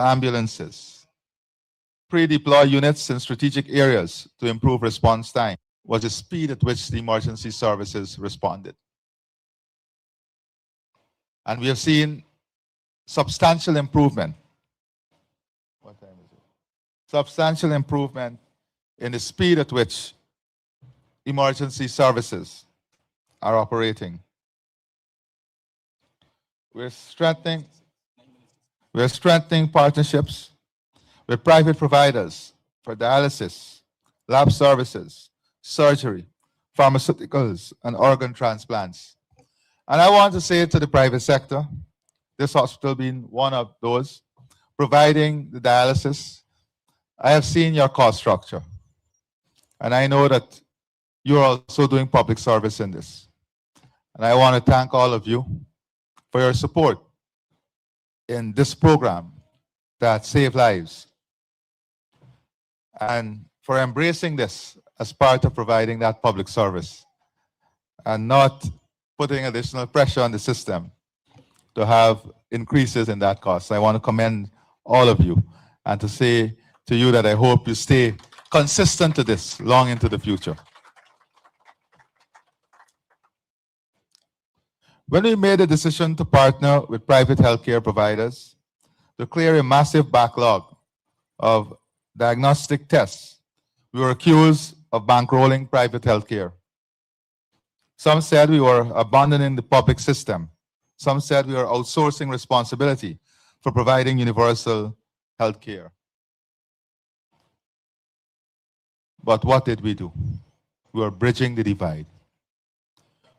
ambulances, pre-deploy units in strategic areas to improve response time was the speed at which the emergency services responded. And we have seen substantial improvement. What time is it? Substantial improvement in the speed at which emergency services are operating. We're strengthening partnerships with private providers for dialysis, lab services, surgery, pharmaceuticals, and organ transplants. And I want to say to the private sector, this hospital being one of those, providing the dialysis, I have seen your cost structure. And I know that you're also doing public service in this. And I want to thank all of you for your support in this program that saves lives, and for embracing this as part of providing that public service and not putting additional pressure on the system to have increases in that cost. I want to commend all of you and to say to you that I hope you stay consistent to this long into the future. When we made a decision to partner with private healthcare providers to clear a massive backlog of diagnostic tests, we were accused of bankrolling private healthcare. Some said we were abandoning the public system. Some said we were outsourcing responsibility for providing universal health care. But what did we do? We were bridging the divide.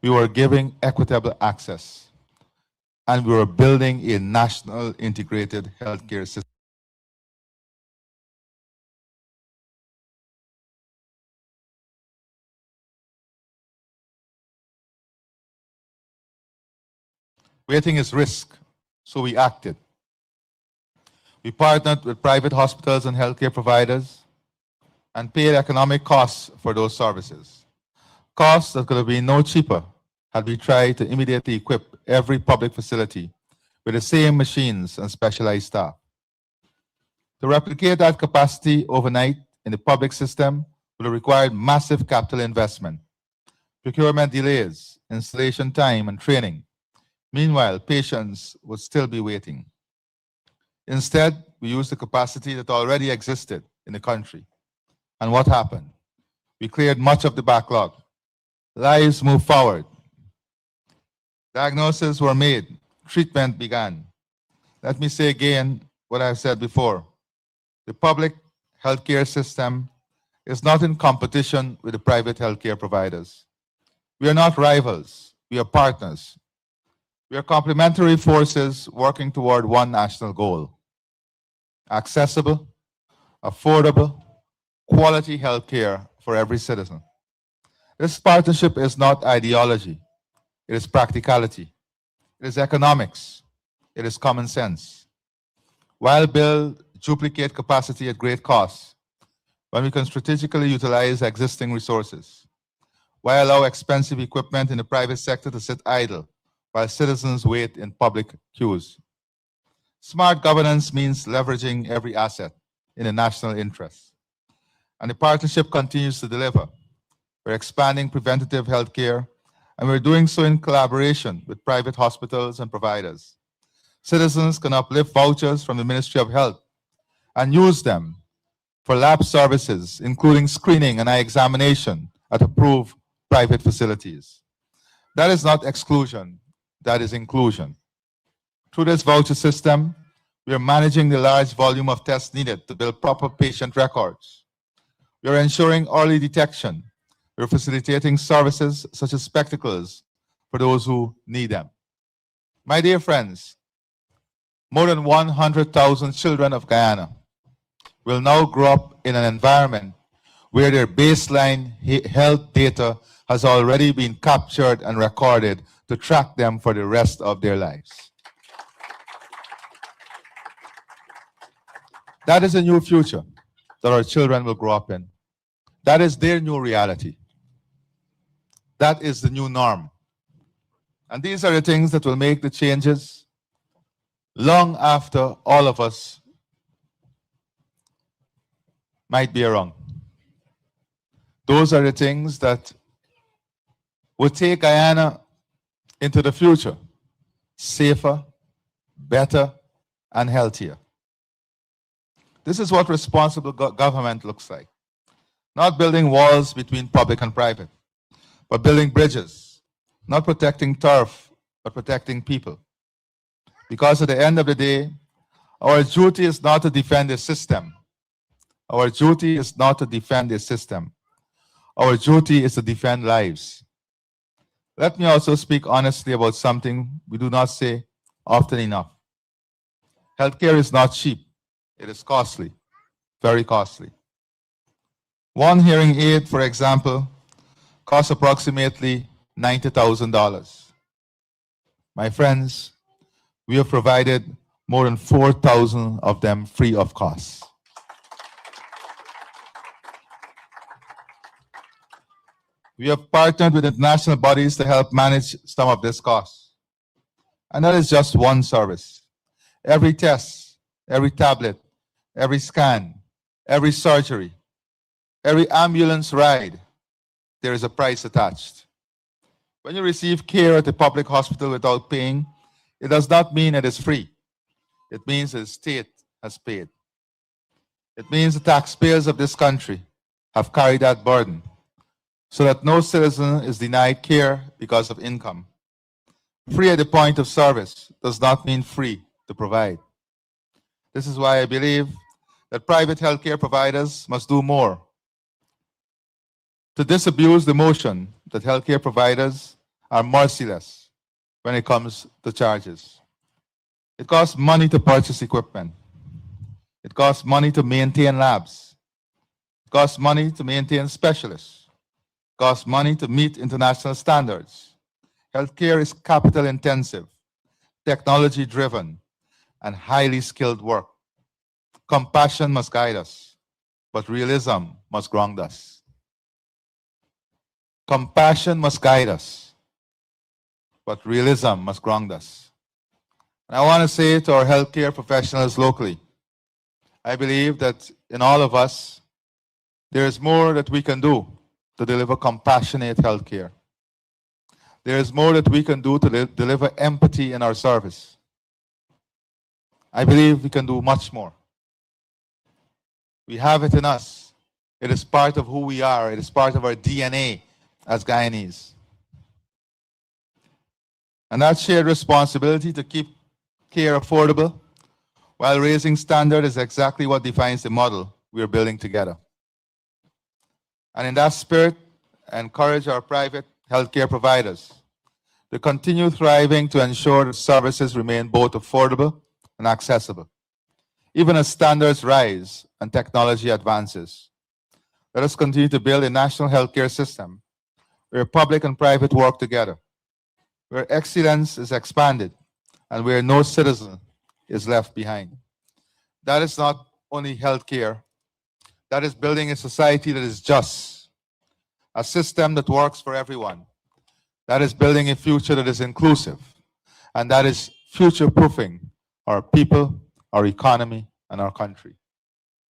We were giving equitable access. And we were building a national integrated healthcare system. Waiting is risk, so we acted. We partnered with private hospitals and healthcare providers and paid economic costs for those services. Costs that could have been no cheaper had we tried to immediately equip every public facility with the same machines and specialized staff. To replicate that capacity overnight in the public system would have required massive capital investment, procurement delays, installation time, and training. Meanwhile, patients would still be waiting. Instead, we used the capacity that already existed in the country. And what happened? We cleared much of the backlog. Lives moved forward. Diagnoses were made. Treatment began. Let me say again what I've said before. The public healthcare system is not in competition with the private healthcare providers. We are not rivals. We are partners. We are complementary forces working toward one national goal: accessible, affordable, quality health care for every citizen. This partnership is not ideology. It is practicality. It is economics. It is common sense. While build duplicate capacity at great cost, when we can strategically utilize existing resources, why allow expensive equipment in the private sector to sit idle while citizens wait in public queues? Smart governance means leveraging every asset in the national interest. And the partnership continues to deliver. We're expanding preventative health care, and we're doing so in collaboration with private hospitals and providers. Citizens can uplift vouchers from the Ministry of Health and use them for lab services, including screening and eye examination at approved private facilities. That is not exclusion, that is inclusion. Through this voucher system, we are managing the large volume of tests needed to build proper patient records. We are ensuring early detection. We are facilitating services such as spectacles for those who need them. My dear friends, more than 100,000 children of Guyana will now grow up in an environment where their baseline health data has already been captured and recorded to track them for the rest of their lives. That is a new future that our children will grow up in. That is their new reality. That is the new norm. And these are the things that will make the changes long after all of us might be wrong. Those are the things that will take Guyana into the future, safer, better, and healthier. This is what responsible government looks like. Not building walls between public and private, but building bridges, not protecting turf, but protecting people. Because at the end of the day, our duty is not to defend the system. Our duty is not to defend the system. Our duty is to defend lives. Let me also speak honestly about something we do not say often enough. Healthcare is not cheap. It is costly, very costly. One hearing aid, for example, costs approximately $90,000. My friends, we have provided more than 4,000 of them free of cost. We have partnered with international bodies to help manage some of this cost. And that is just one service. Every test, every tablet, every scan, every surgery, every ambulance ride, there is a price attached. When you receive care at a public hospital without paying, it does not mean it is free. It means the state has paid. It means the taxpayers of this country have carried that burden, so that no citizen is denied care because of income. Free at the point of service does not mean free to provide. This is why I believe that private healthcare providers must do more to disabuse the notion that healthcare providers are merciless when it comes to charges. It costs money to purchase equipment. It costs money to maintain labs. It costs money to maintain specialists. Costs money to meet international standards. Healthcare is capital intensive, technology driven, and highly skilled work. Compassion must guide us, but realism must ground us. Compassion must guide us, but realism must ground us. And I want to say to our healthcare professionals locally, I believe that in all of us, there is more that we can do to deliver compassionate healthcare. There is more that we can do to deliver empathy in our service. I believe we can do much more. We have it in us. It is part of who we are. It is part of our DNA as Guyanese. And that shared responsibility to keep care affordable while raising standard is exactly what defines the model we are building together. And in that spirit, I encourage our private healthcare providers to continue thriving to ensure that services remain both affordable and accessible, even as standards rise and technology advances. Let us continue to build a national healthcare system where public and private work together, where excellence is expanded, and where no citizen is left behind. That is not only healthcare, that is building a society that is just, a system that works for everyone. That is building a future that is inclusive, and that is future-proofing our people, our economy, and our country.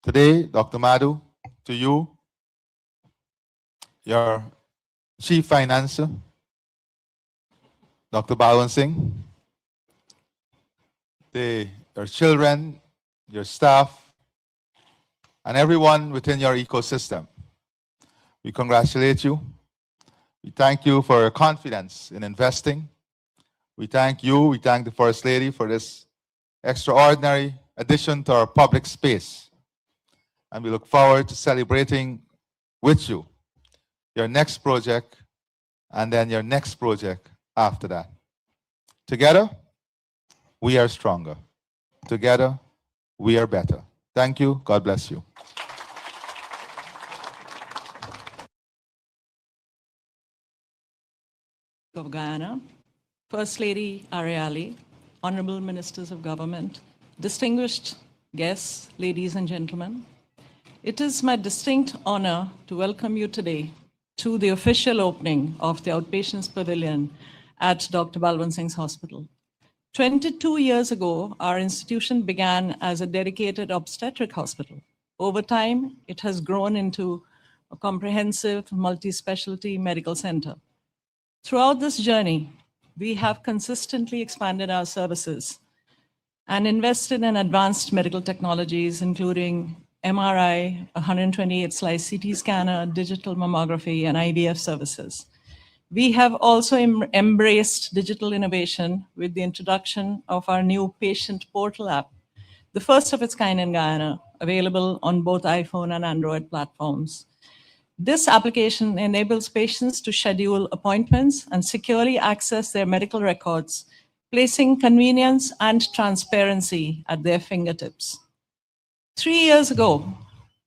Today, Dr. Madhu, to you, your Chief Financier, Dr. Balwant Singh, your children, your staff, and everyone within your ecosystem. We congratulate you. We thank you for your confidence in investing. We thank you, we thank the First Lady for this extraordinary addition to our public space. And we look forward to celebrating with you your next project and then your next project after that. Together, we are stronger. Together, we are better. Thank you. God bless you. Of Guyana, First Lady Ariali, Honorable Ministers of Government, distinguished guests, ladies and gentlemen, it is my distinct honor to welcome you today to the official opening of the Outpatient Pavillion at Dr. Balwant Singh's Hospital. 22 years ago, our institution began as a dedicated obstetric hospital. Over time, it has grown into a comprehensive multi-specialty medical center. Throughout this journey, we have consistently expanded our services and invested in advanced medical technologies, including MRI, 128-slice CT scanner, digital mammography, and IVF services. We have also embraced digital innovation with the introduction of our new patient portal app, the first of its kind in Guyana, available on both iPhone and Android platforms. This application enables patients to schedule appointments and securely access their medical records, placing convenience and transparency at their fingertips. 3 years ago,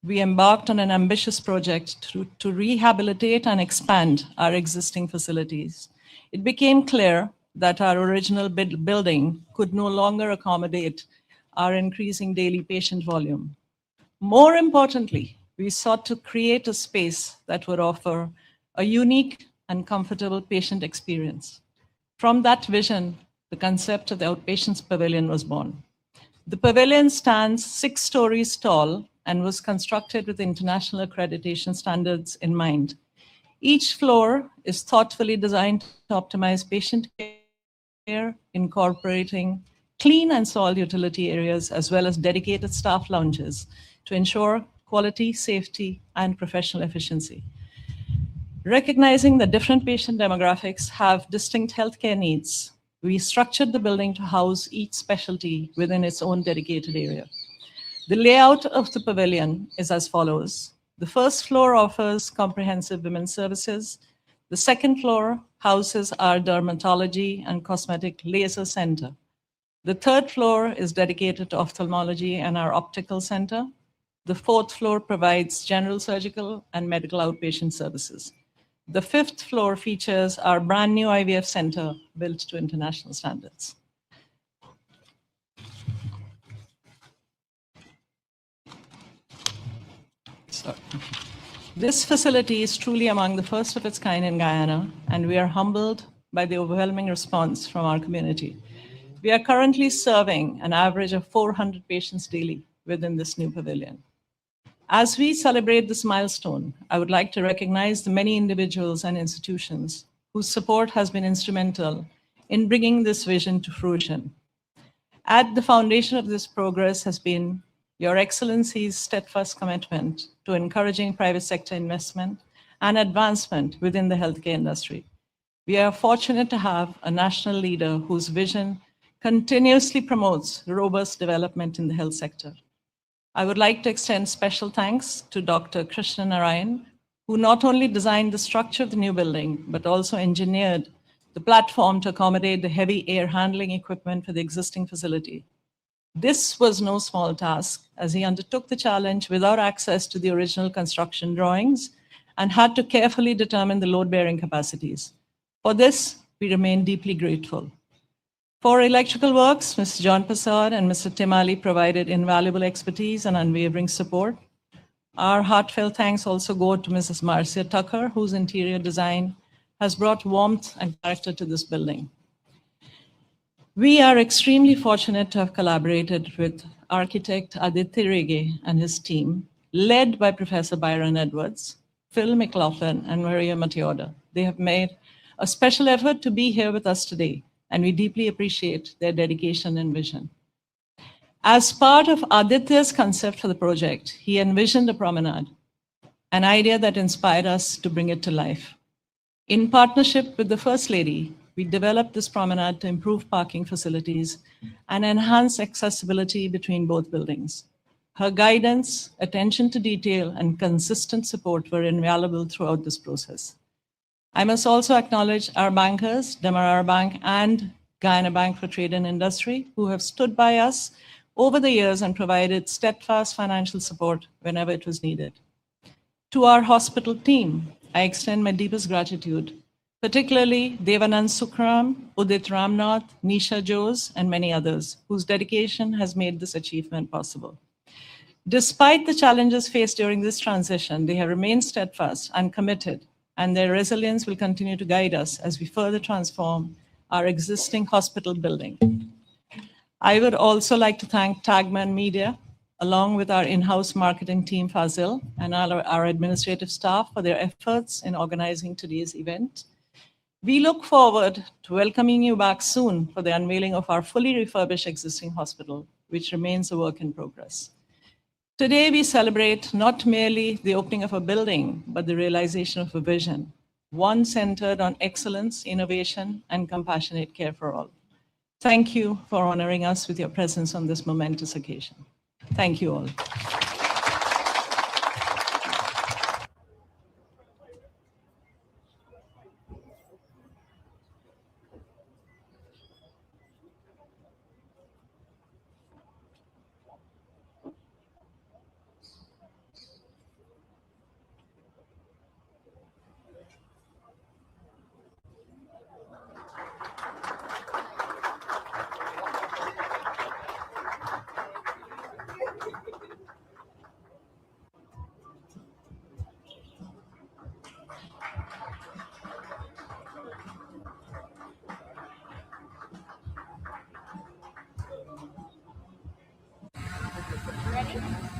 we embarked on an ambitious project to rehabilitate and expand our existing facilities. It became clear that our original building could no longer accommodate our increasing daily patient volume. More importantly, we sought to create a space that would offer a unique and comfortable patient experience. From that vision, the concept of the Outpatient Pavilion was born. The pavilion stands 6 stories tall and was constructed with international accreditation standards in mind. Each floor is thoughtfully designed to optimize patient care, incorporating clean and soiled utility areas, as well as dedicated staff lounges to ensure quality, safety, and professional efficiency. Recognizing that different patient demographics have distinct healthcare needs, we structured the building to house each specialty within its own dedicated area. The layout of the pavilion is as follows. The first floor offers comprehensive women's services. The second floor houses our dermatology and cosmetic laser center. The third floor is dedicated to ophthalmology and our optical center. The fourth floor provides general surgical and medical outpatient services. The fifth floor features our brand new IVF center built to international standards. This facility is truly among the first of its kind in Guyana, and we are humbled by the overwhelming response from our community. We are currently serving an average of 400 patients daily within this new pavilion. As we celebrate this milestone, I would like to recognize the many individuals and institutions whose support has been instrumental in bringing this vision to fruition. At the foundation of this progress has been Your Excellency's steadfast commitment to encouraging private sector investment and advancement within the healthcare industry. We are fortunate to have a national leader whose vision continuously promotes robust development in the health sector. I would like to extend special thanks to Dr. Krishna Narayan, who not only designed the structure of the new building, but also engineered the platform to accommodate the heavy air handling equipment for the existing facility. This was no small task, as he undertook the challenge without access to the original construction drawings and had to carefully determine the load-bearing capacities. For this, we remain deeply grateful. For electrical works, Mr. John Prasad and Mr. Timali provided invaluable expertise and unwavering support. Our heartfelt thanks also go to Mrs. Marcia Tucker, whose interior design has brought warmth and character to this building. We are extremely fortunate to have collaborated with architect Aditya Rege and his team, led by Professor Byron Edwards, Phil McLaughlin, and Maria Matioda. They have made a special effort to be here with us today, and we deeply appreciate their dedication and vision. As part of Aditya's concept for the project, he envisioned a promenade, an idea that inspired us to bring it to life. In partnership with the First Lady, we developed this promenade to improve parking facilities and enhance accessibility between both buildings. Her guidance, attention to detail, and consistent support were invaluable throughout this process. I must also acknowledge our bankers, Demerara Bank and Guyana Bank for Trade and Industry, who have stood by us over the years and provided steadfast financial support whenever it was needed. To our hospital team, I extend my deepest gratitude, particularly Devanand Sukram, Udit Ramnath, Nisha Jose, and many others, whose dedication has made this achievement possible. Despite the challenges faced during this transition, they have remained steadfast and committed, and their resilience will continue to guide us as we further transform our existing hospital building. I would also like to thank Tagman Media, along with our in-house marketing team, Fazil, and our administrative staff for their efforts in organizing today's event. We look forward to welcoming you back soon for the unveiling of our fully refurbished existing hospital, which remains a work in progress. Today, we celebrate not merely the opening of a building, but the realization of a vision, one centered on excellence, innovation, and compassionate care for all. Thank you for honoring us with your presence on this momentous occasion. Thank you all. Ready?